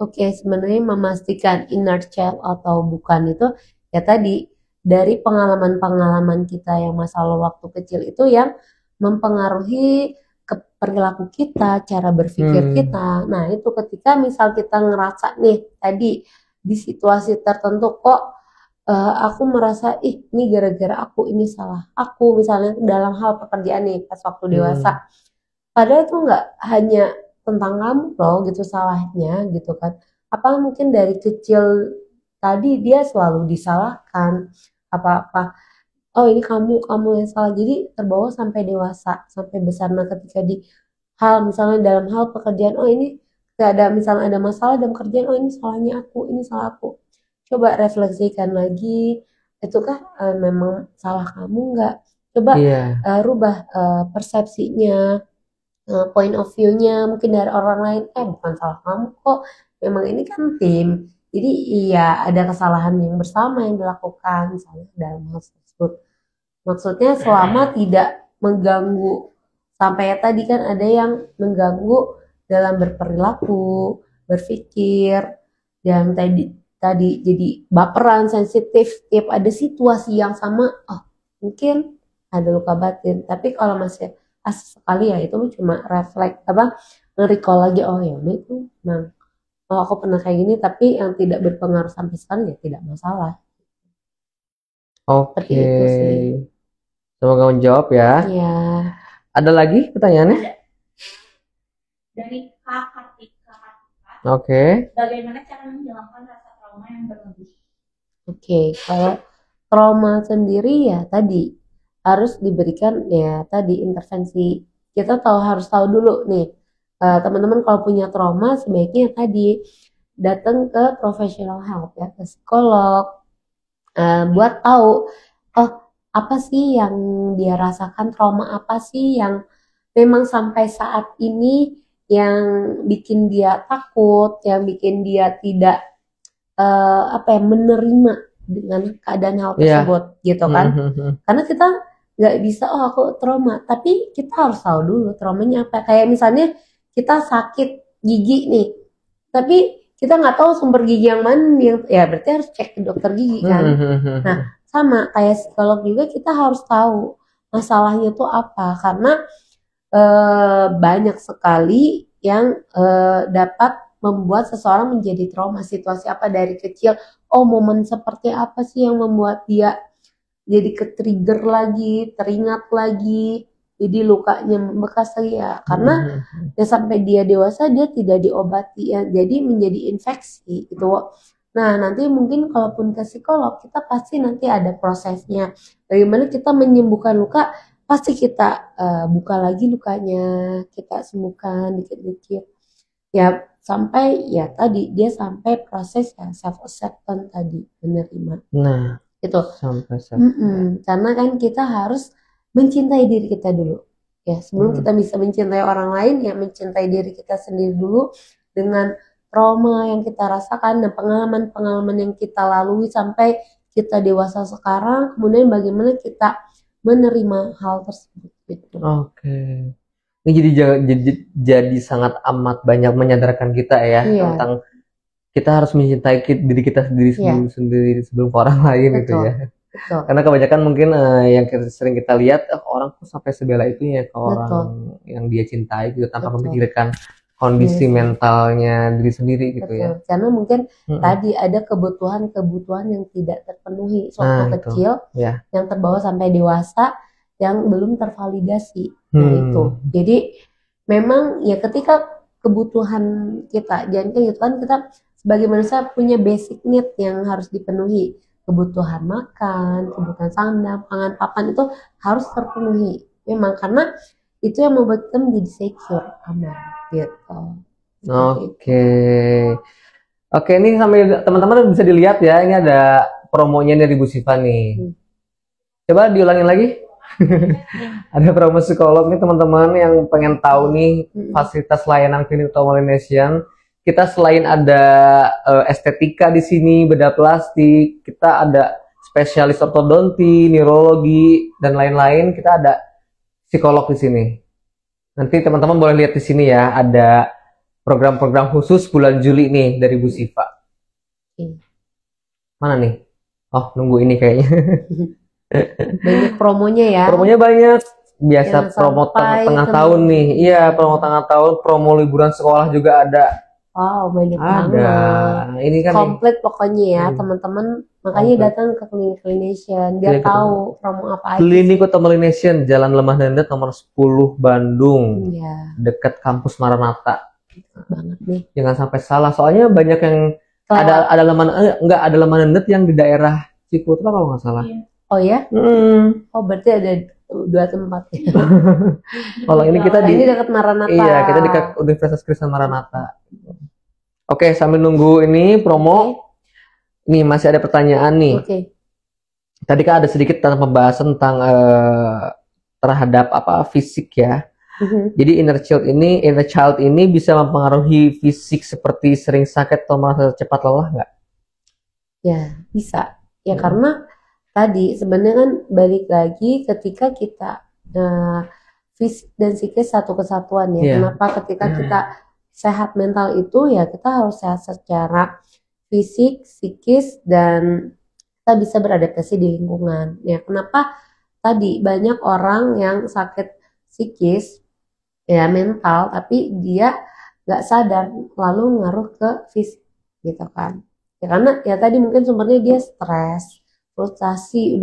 Oke, sebenarnya memastikan inner child atau bukan itu ya tadi dari pengalaman-pengalaman kita yang masalah waktu kecil itu yang mempengaruhi ke perilaku kita, cara berpikir kita. Nah, itu ketika misal kita ngerasa nih tadi di situasi tertentu kok aku merasa ini gara-gara aku, ini salah aku, misalnya dalam hal pekerjaan nih pas waktu dewasa. Padahal itu nggak hanya tentang kamu loh gitu salahnya gitu kan. Apa mungkin dari kecil tadi dia selalu disalahkan apa-apa. Oh ini kamu yang salah, jadi terbawa sampai dewasa, sampai besar. Nah ketika di hal misalnya dalam hal pekerjaan, oh ini ada misalnya ada masalah dalam pekerjaan, oh ini salahnya aku, ini salah aku. Coba refleksikan lagi, itukah memang salah kamu nggak? Coba rubah persepsinya, point of view-nya mungkin dari orang lain, bukan salah kamu kok, memang ini kan tim, jadi iya ada kesalahan yang bersama yang dilakukan misalnya dalam hal tersebut. Maksudnya selama tidak mengganggu, sampai ya tadi kan ada yang mengganggu dalam berperilaku, berpikir, dan tadi jadi baperan, sensitif, setiap ada situasi yang sama, mungkin ada luka batin. Tapi kalau masih sekali ya itu cuma refleks nge-recall lagi, oh ya itu memang aku pernah kayak gini, tapi yang tidak berpengaruh sampai sekarang ya tidak masalah. Oke. Itu sih. Semoga menjawab ya. Iya. Ada lagi pertanyaannya? Dari Kak Kartika. Oke. Bagaimana cara menghilangkan rasa trauma yang berlebih? Oke, kalau trauma sendiri ya tadi harus diberikan ya tadi intervensi. Kita harus tahu dulu nih, teman-teman kalau punya trauma sebaiknya tadi datang ke professional help ya, ke psikolog, buat tahu apa sih yang dia rasakan, trauma apa sih yang memang sampai saat ini yang bikin dia takut, yang bikin dia tidak menerima dengan keadaan hal tersebut gitu kan. Karena kita nggak bisa aku trauma, tapi kita harus tahu dulu traumanya apa. Kayak misalnya kita sakit gigi nih, tapi kita nggak tahu sumber gigi yang mana, ya berarti harus cek ke dokter gigi kan. Nah sama kayak psikolog juga, kita harus tahu masalahnya tuh apa, karena banyak sekali yang dapat membuat seseorang menjadi trauma. Situasi apa dari kecil, momen seperti apa sih yang membuat dia jadi ke-trigger lagi, teringat lagi, jadi lukanya membekas lagi ya, karena ya sampai dia dewasa dia tidak diobati ya, jadi menjadi infeksi itu Nah, nanti mungkin kalaupun ke psikolog, kita pasti nanti ada prosesnya. Bagaimana kita menyembuhkan luka, pasti kita buka lagi lukanya, kita sembuhkan dikit-dikit. Ya, sampai ya tadi dia sampai proses ya self acceptance tadi, menerima. Nah, Itu. sampai Karena kan kita harus mencintai diri kita dulu. Ya, sebelum kita bisa mencintai orang lain, ya mencintai diri kita sendiri dulu dengan trauma yang kita rasakan dan pengalaman-pengalaman yang kita lalui sampai kita dewasa sekarang, kemudian bagaimana kita menerima hal tersebut gitu. Oke. Ini jadi sangat amat banyak menyadarkan kita ya Iya. tentang kita harus mencintai diri kita sendiri sebelum ke orang lain gitu Betul. ya. Betul. Karena kebanyakan mungkin yang sering kita lihat orang tuh sampai sebela itunya ke orang yang dia cintai gitu tanpa memikirkan kondisi mentalnya diri sendiri gitu ya. Karena mungkin tadi ada kebutuhan-kebutuhan yang tidak terpenuhi waktu kecil yang terbawa sampai dewasa yang belum tervalidasi. Itu. Jadi memang ya ketika kebutuhan kita, jangan gitu kan, kita sebagai manusia punya basic need yang harus dipenuhi. Kebutuhan makan, kebutuhan sandang, pangan, papan itu harus terpenuhi. Memang karena itu yang membuat kita menjadi secure, aman gitu. Oke, ini sambil teman-teman bisa dilihat ya, ini ada promonya dari Bu Siva nih. Coba diulangin lagi. Ada promo psikolog nih teman-teman yang pengen tahu nih fasilitas layanan klinik Tomolinesian. Kita selain ada estetika di sini, bedah plastik, kita ada spesialis ortodonti, neurologi dan lain-lain. Kita ada psikolog di sini. Nanti teman-teman boleh lihat di sini ya, ada program-program khusus bulan Juli nih dari Bu Siva. Mana nih? Oh, nunggu ini kayaknya. Banyak promonya ya. Promonya banyak. Biasa promo tengah tahun nih. Iya, promo tengah tahun, promo liburan sekolah juga ada. Wow, banyak banget. Ini kan komplit pokoknya ya, teman-teman. Makanya datang ke Klinik Tomolinesian biar tahu promo apa aja. Klinik Tomolinesian, Jalan Lemah Nendet nomor 10 Bandung. Iya. Dekat kampus Maranatha. Banget nih. Jangan sampai salah, soalnya banyak yang ada Lemah Nendet yang di daerah Ciputra kalau nggak salah. Oh ya? Oh berarti ada 2 tempat ya. Kalau ini kita ini dekat Maranatha. Iya, kita dekat Universitas Kristen Maranatha. Oke, sambil nunggu ini promo. Nih masih ada pertanyaan nih. Tadi kan ada sedikit tentang pembahasan tentang terhadap fisik ya. Jadi inner child ini bisa mempengaruhi fisik seperti sering sakit atau merasa cepat lelah nggak? Ya, bisa. Ya karena tadi sebenarnya kan balik lagi ketika kita fisik dan psikis satu kesatuan ya. Kenapa ketika kita sehat mental itu ya kita harus sehat secara fisik, psikis, dan kita bisa beradaptasi di lingkungan. Ya kenapa tadi banyak orang yang sakit psikis ya mental tapi dia nggak sadar lalu ngaruh ke fisik gitu kan. Ya karena ya tadi mungkin sumbernya dia stres, frustasi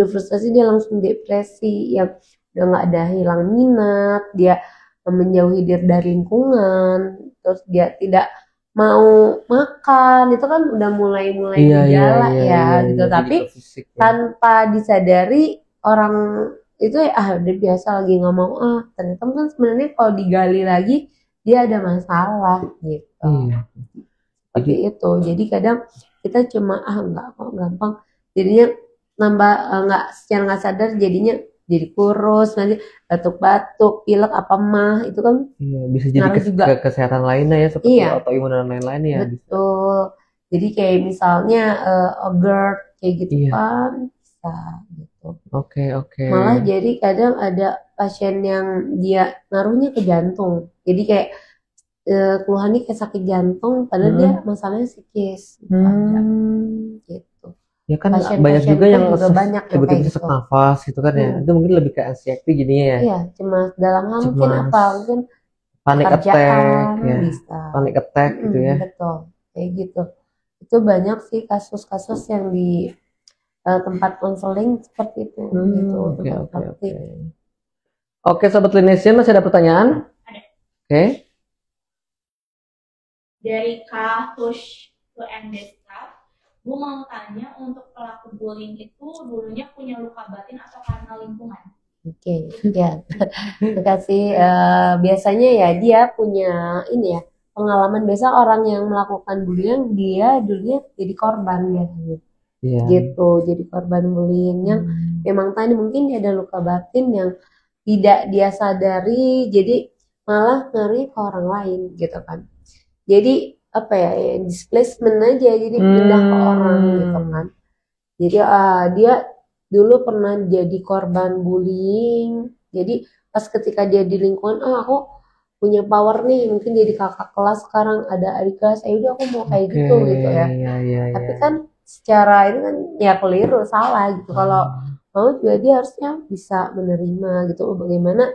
dia langsung depresi, yang udah nggak ada hilang minat, dia menjauhi diri dari lingkungan, terus dia tidak mau makan, itu kan udah mulai gejala gitu. Tapi tanpa disadari orang itu udah biasa lagi nggak mau ternyata kan sebenarnya kalau digali lagi dia ada masalah gitu. Seperti itu. Jadi kadang kita cuma nggak kok gampang, jadinya nambah secara nggak sadar jadinya jadi kurus, nanti batuk-batuk, pilek apa mah itu kan bisa jadi juga kesehatan lainnya ya seperti autoimun dan lain-lain ya. Betul. Jadi kayak misalnya GERD kayak gitu kan bisa gitu. Oke. Malah jadi kadang ada pasien yang dia ngaruhnya ke jantung. Jadi kayak keluhannya kayak sakit jantung padahal dia masalahnya psikis. Gitu. Ya kan banyak juga yang tiba-tiba sesak nafas gitu kan ya. Itu mungkin lebih ke anxiety jadinya ya. Iya, cemas dalam hal mungkin mungkin panic attack ya. Bisa. Panic attack gitu ya. Betul. Kayak gitu. Itu banyak sih kasus-kasus yang di tempat konseling seperti itu gitu. Oke, Sobat Linesian, masih ada pertanyaan? Ada. Dari Kak Hush to Endesta. Gue mau tanya, untuk pelaku bullying itu dulunya punya luka batin atau karena lingkungan? Oke, ya. Terima kasih. Biasanya ya dia punya ini ya pengalaman. Biasa orang yang melakukan bullying dia dulunya jadi korban biasanya. Iya. Gitu, jadi korban bullying yang memang tadi mungkin dia ada luka batin yang tidak dia sadari, jadi malah ngeri ke orang lain gitu kan. Jadi apa ya, displacement aja, jadi pindah ke orang gitu kan. Jadi dia dulu pernah jadi korban bullying. Jadi pas ketika dia di lingkungan, aku punya power nih, mungkin jadi kakak kelas sekarang, ada adik kelas, udah aku mau kayak gitu gitu ya. Iya. Tapi kan secara ini kan ya keliru, salah gitu. Kalau mau juga dia harusnya bisa menerima gitu. Bagaimana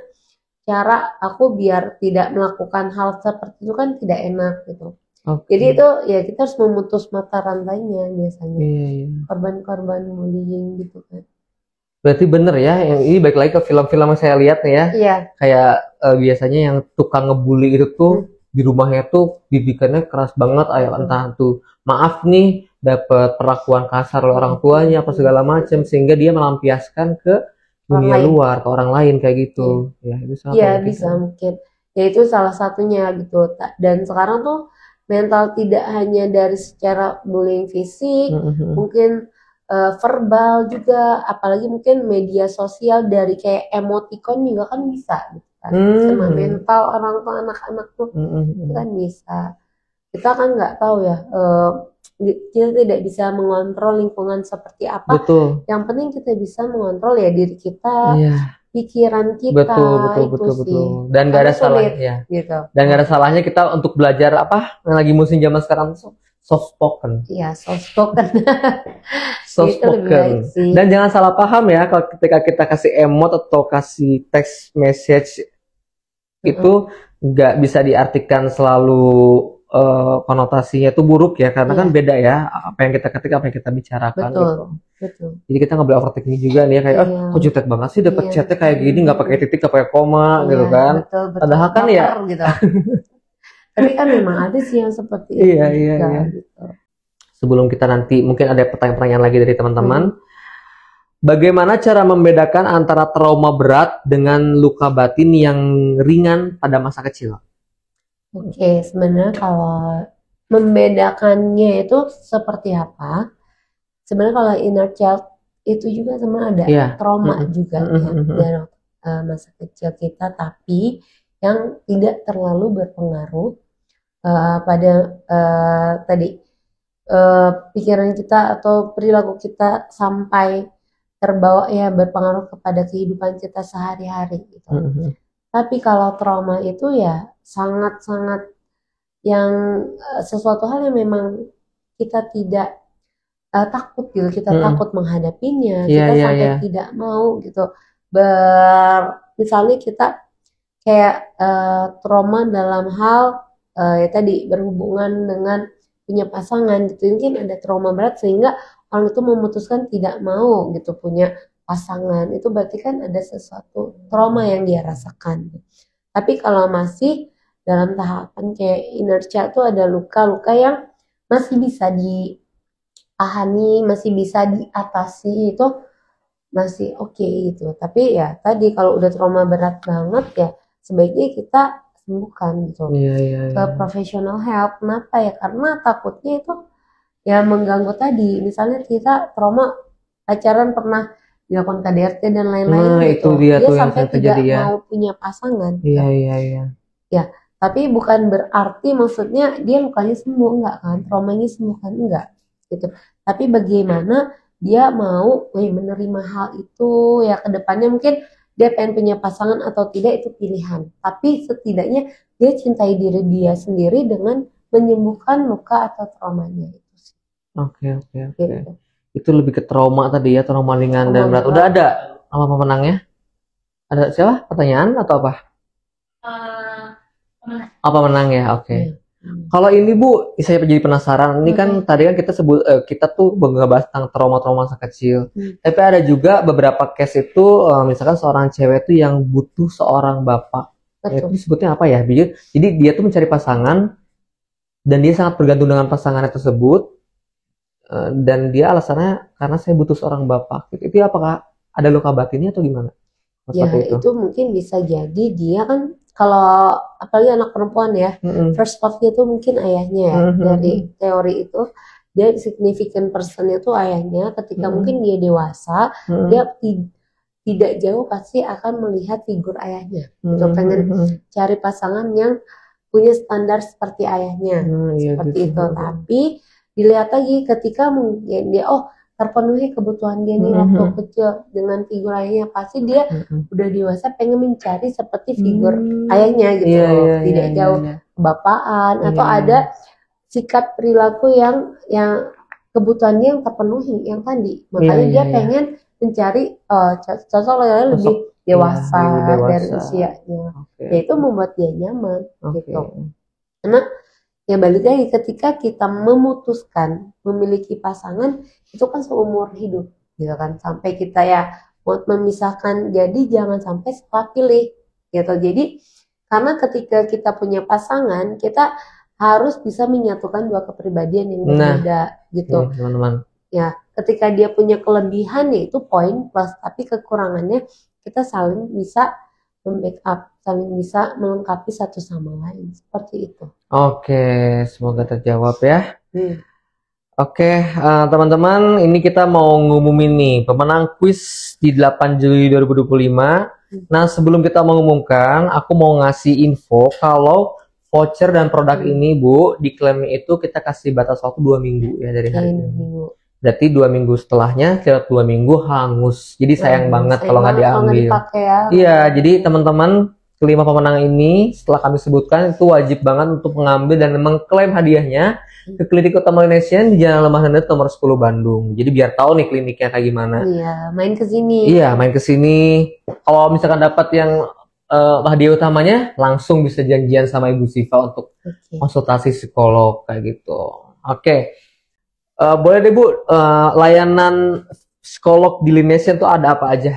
cara aku biar tidak melakukan hal seperti itu kan tidak enak gitu. Jadi itu ya kita harus memutus mata rantainya biasanya. Korban-korban bullying gitu kan. Berarti bener ya, yang ini balik lagi ke film-film yang saya lihat nih ya. Iya. Kayak biasanya yang tukang ngebully itu tuh di rumahnya tuh didikannya keras banget, entah tuh maaf nih dapat perlakuan kasar oleh orang tuanya apa segala macam, sehingga dia melampiaskan ke dunia luar, ke orang lain kayak gitu. Ya itu sangat Iya bisa mungkin. Ya itu salah satunya gitu. Dan sekarang tuh mental tidak hanya dari secara bullying fisik, mungkin verbal juga, apalagi mungkin media sosial dari kayak emoticon juga kan bisa gitu kan. Sama mental orang tua anak-anak tuh itu kan bisa. Kita kan nggak tahu ya, kita tidak bisa mengontrol lingkungan seperti apa. Betul. Yang penting kita bisa mengontrol ya diri kita, pikiran kita. Betul. Dan gak ada salahnya gitu. Dan gak ada salahnya kita untuk belajar apa yang lagi musim zaman sekarang, soft spoken. Iya, soft spoken. Soft spoken. Dan jangan salah paham ya, kalau ketika kita kasih emot atau kasih text message itu nggak bisa diartikan selalu konotasinya itu buruk ya, karena kan beda ya apa yang kita ketik, apa yang kita bicarakan. Betul. Jadi kita nggak boleh overthinking juga nih ya, kayak kok jutek banget sih dapat chatnya kayak gini, nggak pakai titik, nggak pakai koma gitu kan. Betul. Padahal kan ya gitu. Tapi kan memang ada sih yang seperti itu. Iya. Gitu. Sebelum kita nanti mungkin ada pertanyaan-pertanyaan lagi dari teman-teman, bagaimana cara membedakan antara trauma berat dengan luka batin yang ringan pada masa kecil? Oke, sebenarnya kalau membedakannya itu seperti apa? Sebenarnya kalau inner child itu juga sebenarnya ada trauma juga ya dari masa kecil kita, tapi yang tidak terlalu berpengaruh pada tadi pikiran kita atau perilaku kita sampai terbawa ya berpengaruh kepada kehidupan kita sehari-hari gitu. Tapi kalau trauma itu ya sangat-sangat yang sesuatu hal yang memang kita tidak takut gitu, kita takut menghadapinya, kita sampai tidak mau gitu. Misalnya kita kayak trauma dalam hal ya tadi berhubungan dengan punya pasangan gitu, mungkin ada trauma berat sehingga orang itu memutuskan tidak mau gitu punya pasangan, itu berarti kan ada sesuatu trauma yang dia rasakan. Tapi kalau masih dalam tahapan kayak inner child tuh ada luka-luka yang masih bisa dipahami, masih bisa diatasi, itu masih oke gitu. Tapi ya tadi kalau udah trauma berat banget ya sebaiknya kita sembuhkan gitu. Ke professional help. Kenapa ya? Karena takutnya itu ya mengganggu tadi. Misalnya kita trauma pacaran pernah dilakukan KDRT dan lain-lain gitu. Dia sampai tidak mau punya pasangan. Iya. Ya, tapi bukan berarti maksudnya dia lukanya sembuh, enggak kan? Traumanya sembuh kan? Enggak gitu. Tapi bagaimana dia mau menerima hal itu ya ke depannya, mungkin dia pengen punya pasangan atau tidak itu pilihan. Tapi setidaknya dia cintai diri dia sendiri dengan menyembuhkan luka atau traumanya itu sih. Oke. Gitu. Itu lebih ke trauma tadi ya, trauma ringan dan berat. Udah ada nama pemenangnya? Ada siapa? Pertanyaan atau apa? Apa menang ya? Oke. Kalau ini Bu, saya jadi penasaran. Ini kan tadi kan kita sebut kita tuh ngebahas tentang trauma-trauma masa kecil. Tapi ada juga beberapa case itu misalkan seorang cewek tuh yang butuh seorang bapak. Itu disebutnya apa ya? Jadi dia tuh mencari pasangan dan dia sangat bergantung dengan pasangannya tersebut. dan dia alasannya karena saya butuh seorang bapak. Itu apakah ada luka batinnya atau gimana? Ya, Seperti itu. itu mungkin bisa jadi dia kan kalau apalagi anak perempuan ya, first love-nya tuh mungkin ayahnya ya. Dari teori itu dia significant person-nya tuh ayahnya. Ketika mungkin dia dewasa, dia tidak jauh pasti akan melihat figur ayahnya. Gitu, pengen cari pasangan yang punya standar seperti ayahnya, seperti itu. Tapi dilihat lagi ketika mungkin dia terpenuhi kebutuhan dia nih waktu kecil dengan figur ayahnya, pasti dia udah dewasa pengen mencari seperti figur ayahnya gitu, tidak jauh kebapaan atau ada sikap perilaku yang kebutuhan dia yang terpenuhi yang tadi, makanya dia pengen mencari sosok yang lebih dewasa dari usianya, yaitu membuat dia nyaman gitu. Karena ya balik lagi ketika kita memutuskan memiliki pasangan itu kan seumur hidup gitu kan, sampai kita ya mau memisahkan, jadi jangan sampai salah pilih gitu. Jadi karena ketika kita punya pasangan kita harus bisa menyatukan dua kepribadian yang berbeda gitu teman-teman. Ya ketika dia punya kelebihan ya itu poin plus, tapi kekurangannya kita saling bisa membackup, saling bisa melengkapi satu sama lain, seperti itu. Oke, semoga terjawab ya. Oke, teman-teman, ini kita mau ngumumin nih pemenang kuis di 8 Juli 2025. Nah, sebelum kita mengumumkan, aku mau ngasih info kalau voucher dan produk ini, Bu, diklaimnya itu kita kasih batas waktu 2 minggu ya dari hari ini. Berarti 2 minggu setelahnya, kira 2 minggu hangus. Jadi sayang banget kalau nggak diambil. Iya, jadi teman-teman, kelima pemenang ini setelah kami sebutkan itu wajib banget untuk mengambil dan mengklaim hadiahnya ke Klinik Utama Leonesian di Jalan Lembah Hendet nomor 10 Bandung. Jadi biar tahu nih kliniknya kayak gimana. Iya, main ke sini. Iya, main ke sini. Kalau misalkan dapat yang hadiah utamanya, langsung bisa janjian sama Ibu Siva untuk konsultasi psikolog kayak gitu. Oke. Boleh deh Bu, layanan psikolog di Leonesian tuh ada apa aja?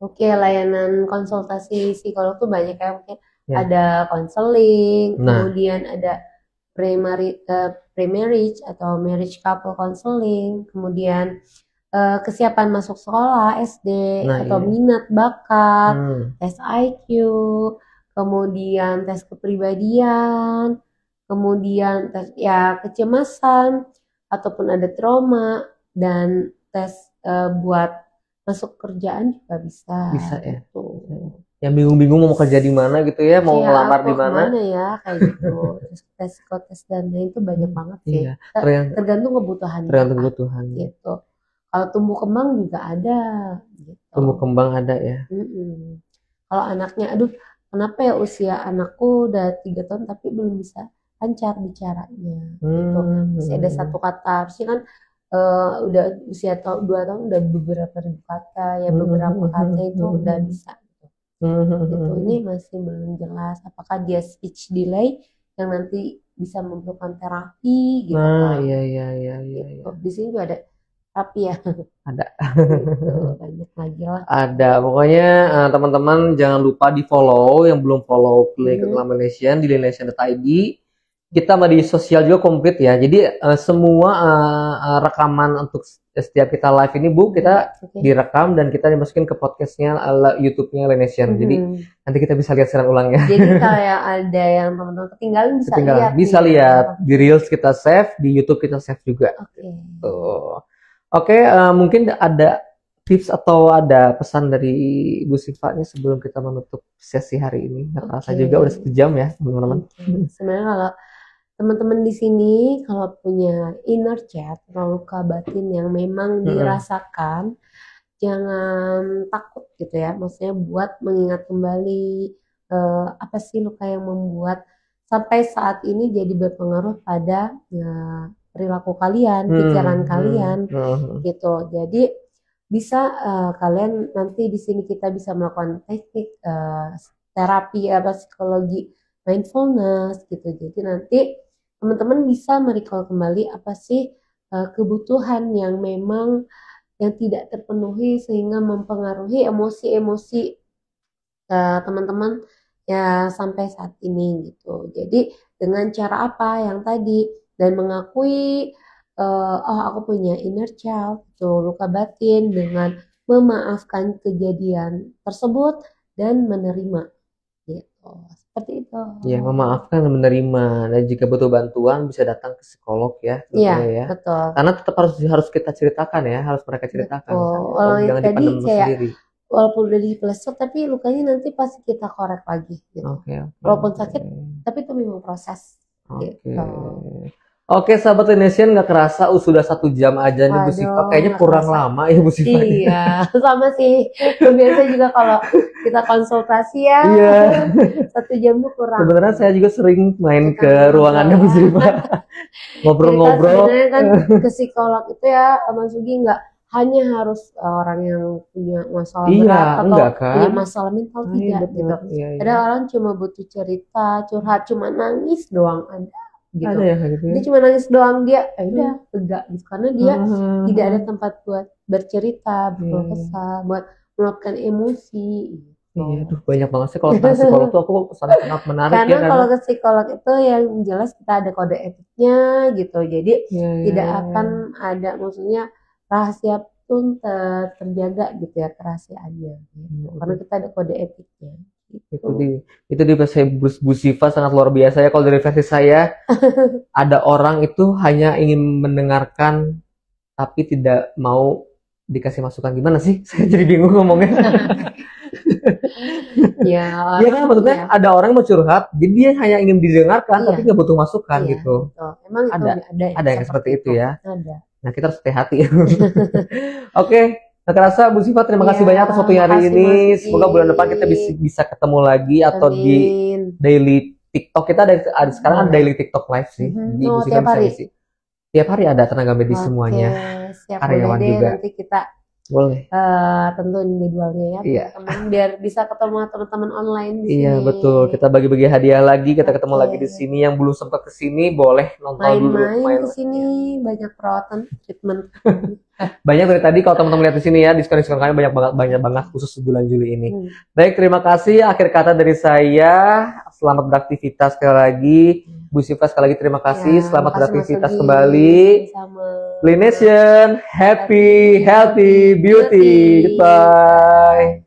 Oke, layanan konsultasi psikolog tuh banyak ya, mungkin ada konseling, kemudian ada pre-marriage atau marriage couple counseling, kemudian kesiapan masuk sekolah SD atau minat bakat, tes IQ, kemudian tes kepribadian, kemudian tes ya kecemasan ataupun ada trauma, dan tes buat masuk kerjaan juga bisa. Bisa ya. Gitu. Yang bingung-bingung mau kerja di mana gitu ya, mau ngelamar di mana ya kayak gitu. Tes dan lain itu banyak banget sih. Iya. Tergantung kebutuhan. Gitu. Kalau tumbuh kembang juga ada. Gitu. Tumbuh kembang ada ya. Kalau anaknya, aduh, kenapa ya usia anakku udah 3 tahun tapi belum bisa lancar bicaranya. Gitu. Masih ada satu kata, harusnya kan udah usia 2 tahun udah beberapa ribu kata ya, beberapa kata itu udah bisa gitu. Ini masih belum jelas apakah dia speech delay yang nanti bisa memerlukan terapi gitu. Iya. Gitu. Di sini juga ada terapi ya. Ada. Gitu, banyak lagi lah. Ada, pokoknya teman-teman jangan lupa di follow yang belum follow Klinik Utama Leonesian di leonesian.id. Kita di sosial juga komplit ya. Jadi semua rekaman untuk setiap kita live ini Bu, kita direkam dan kita dimasukin ke podcastnya YouTube-nya Leonesian. Jadi nanti kita bisa lihat siaran ulangnya. Jadi kayak ada yang teman-teman ketinggalan bisa lihat. Di Reels kita save, di YouTube kita save juga. Oke, mungkin ada tips atau ada pesan dari Ibu Siva nih sebelum kita menutup sesi hari ini. Nggak terasa juga udah 1 jam ya teman-teman. Sebenarnya kalau teman-teman di sini kalau punya inner child atau luka batin yang memang dirasakan, jangan takut gitu ya. Maksudnya buat mengingat kembali apa sih luka yang membuat sampai saat ini jadi berpengaruh pada perilaku kalian, pikiran kalian, gitu. Jadi bisa kalian nanti di sini kita bisa melakukan teknik terapi psikologi mindfulness gitu. Jadi nanti teman-teman bisa merecall kembali apa sih kebutuhan yang memang yang tidak terpenuhi sehingga mempengaruhi emosi-emosi teman-teman ya sampai saat ini gitu. Jadi dengan cara apa yang tadi, dan mengakui oh aku punya inner child, tuh luka batin dengan memaafkan kejadian tersebut dan menerima gitu. Seperti itu. Ya, memaafkan dan menerima, dan jika butuh bantuan bisa datang ke psikolog ya, Iya, tentunya ya. betul. Karena tetap harus kita ceritakan ya, harus mereka ceritakan Betul. kan. Kalau yang Jangan tadi dipendam kayak sendiri. walaupun udah dipelesut tapi lukanya nanti pasti kita korek lagi gitu. Oke. Walaupun sakit, tapi itu memang proses. Oke. Gitu. Oke, sahabat Linesian, nggak kerasa sudah 1 jam aja nih Bu Waduh, Siva. Kayaknya nggak kurang kerasa. lama ya Bu Siva. Iya, sama sih. Biasa juga kalau kita konsultasi ya, Iya. 1 jam tuh kurang. Sebenarnya saya juga sering main Kita ke ruangannya Bu ngobrol. Siva. Kita Ngobrol-ngobrol. sebenarnya kan ke psikolog itu ya, Mas Sugi nggak hanya harus orang yang punya masalah Iya, berat atau enggak kan? punya masalah mental, Iya, tidak betul. gitu. Iya, iya. Ada orang cuma butuh cerita, curhat, cuma nangis doang ada gitu. Ada ya kayak gitu ya? Dia cuma nangis doang, dia udah lega gitu karena dia tidak ada Hmm. tempat buat bercerita, berkeluh Iya. kesah, buat meluapkan emosi gitu. Iya, aduh banyak banget sih kalau tentang psikolog tuh aku sangat menarik ya Karena karena kalau ke psikolog itu yang jelas kita ada kode etiknya gitu. Jadi Iya, iya, tidak iya. akan ada maksudnya rahasia pun terjaga gitu ya kerahasiaannya gitu. Karena kita ada kode etiknya itu gitu. itu di bahasa Bu Siva sangat luar biasa ya. Kalau dari versi saya ada orang itu hanya ingin mendengarkan tapi tidak mau dikasih masukan. Gimana sih? Saya jadi bingung ngomongnya. Ya, Iya kan, maksudnya ya, ada orang yang mau curhat, jadi dia hanya ingin didengarkan Iya. tapi nggak butuh masukan Iya, gitu. betul. Emang itu Ada ada yang seperti itu ya. Ada. Nah, kita harus hati-hati. Oke, nggak kerasa Bu Siva, terima kasih Iya, banyak atas waktunya hari makasih, ini. Mas Uki. Semoga bulan depan kita bisa ketemu lagi atau di Amin. daily TikTok. Kita ada sekarang ada Boleh. daily TikTok live sih. Mhm. Jadi Oh, Bu Siva tiap bisa hari? isi. Tiap hari ada tenaga medis Oke, semuanya. siap Karyawan boleh deh juga. nanti kita Boleh. tentuin jadwalnya ya Iya. teman-teman biar bisa ketemu teman-teman online di Iya, sini. betul. Kita bagi-bagi hadiah lagi, kita ketemu Oke. lagi di sini. Yang belum sempat ke sini boleh nonton dulu. Main-main ke sini banyak perawatan treatment. Banyak dari tadi kalau teman-teman lihat di sini ya, diskon-diskon kami banyak banget khusus bulan Juli ini. Hmm. Baik, terima kasih. Akhir kata dari saya, selamat beraktivitas sekali lagi. Bu Siva sekali lagi terima kasih. Ya, Selamat makasih, Mas beraktivitas Ugi. kembali. Sama. Linesian, happy, healthy, beauty. Goodbye.